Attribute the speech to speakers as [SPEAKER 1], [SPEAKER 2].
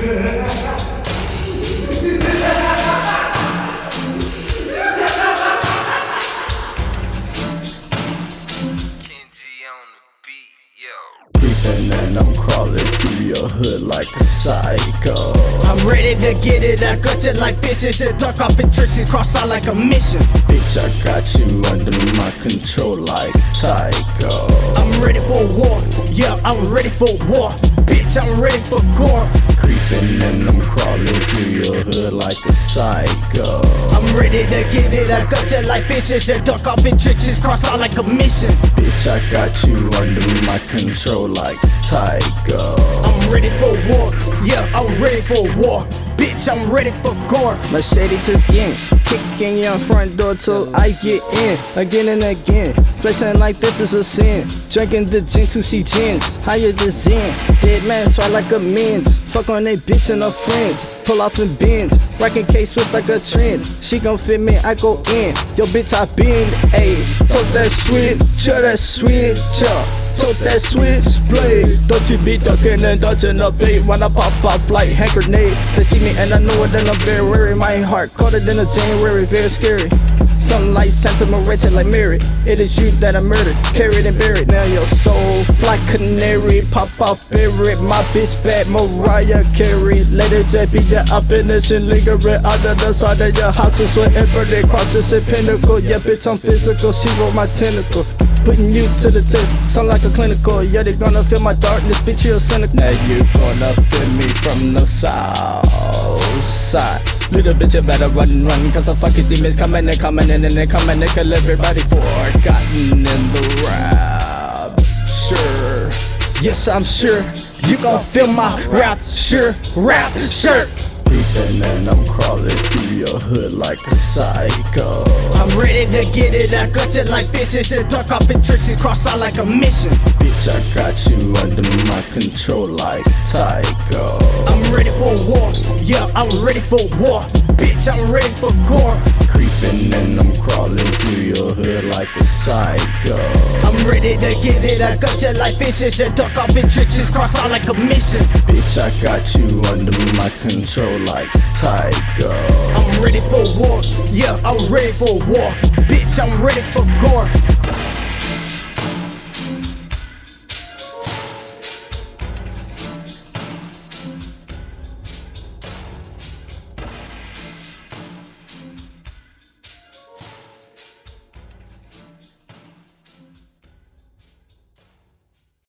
[SPEAKER 1] Creeping and I'm crawling through your hood like a psycho.
[SPEAKER 2] I'm ready to get it, I got it like fishes and duck off in trenches, cross out like a mission.
[SPEAKER 1] Bitch, I got you under my control like Tycho.
[SPEAKER 2] I'm ready for war, yeah, I'm ready for war. Bitch, I'm ready for gore.
[SPEAKER 1] Creeping and I'm crawling through your hood like a psycho.
[SPEAKER 2] I'm ready to get it, I got it like fishes and duck off in trenches, cross out like a mission.
[SPEAKER 1] Bitch, I got you under my control like Tycho.
[SPEAKER 2] I'm ready for war, yeah, I'm ready for war. Bitch, I'm ready for gore.
[SPEAKER 3] My shady to skin, kicking your front door till I get in. Again and again, flexing like this is a sin. Drinking the gin to see gins, higher the zen. Dead man swat like a men's. Fuck on they bitch and her friends. Pull off in bins, rockin' K-Swiss like a trend. She gon' fit me, I go in. Yo bitch, I been, ayy. Tote that switch, tote that switch blade. Don't you be ducking and dodging the fate when I pop off like hand grenade. They see me and I know it, then I'm very wary. My heart colder than a January, very scary. Something like Santa Maria, like Mary. It is you that I murdered, carried and buried. Now your soul fly canary, pop off buried. My bitch bad Mariah Carey. Later just be the definition, lingering under the side of your houses wherever they cross this pinnacle. Yeah, bitch, I'm physical. She rolled my tentacle, putting you to the test. Sound like a clinical. Yeah, they gonna feel my darkness, bitch, you're cynical.
[SPEAKER 1] Now you gonna feel me from the south side. Little bitch, you better run, cause the fucking demons coming and coming in and they coming, they kill everybody forgotten in the rap. Sure,
[SPEAKER 2] yes, I'm sure you gon' feel my rap shirt.
[SPEAKER 1] Creeping and I'm crawling through your hood like a psycho.
[SPEAKER 2] I'm ready to get it, I got it like fishes and duck off in trenches, cross out like a mission.
[SPEAKER 1] Bitch, I got you under my control like Tycho.
[SPEAKER 2] I'm ready for war, yeah, I'm ready for war. Bitch, I'm ready for gore.
[SPEAKER 1] Creeping and I'm crawling through your hood like a psycho.
[SPEAKER 2] I'm ready to get it, I got it like fishes and duck off in trenches, cross out like a mission.
[SPEAKER 1] Bitch, I got you under my control like Tycho.
[SPEAKER 2] I'm ready for war, yeah, I'm ready for war. Bitch, I'm ready for gore.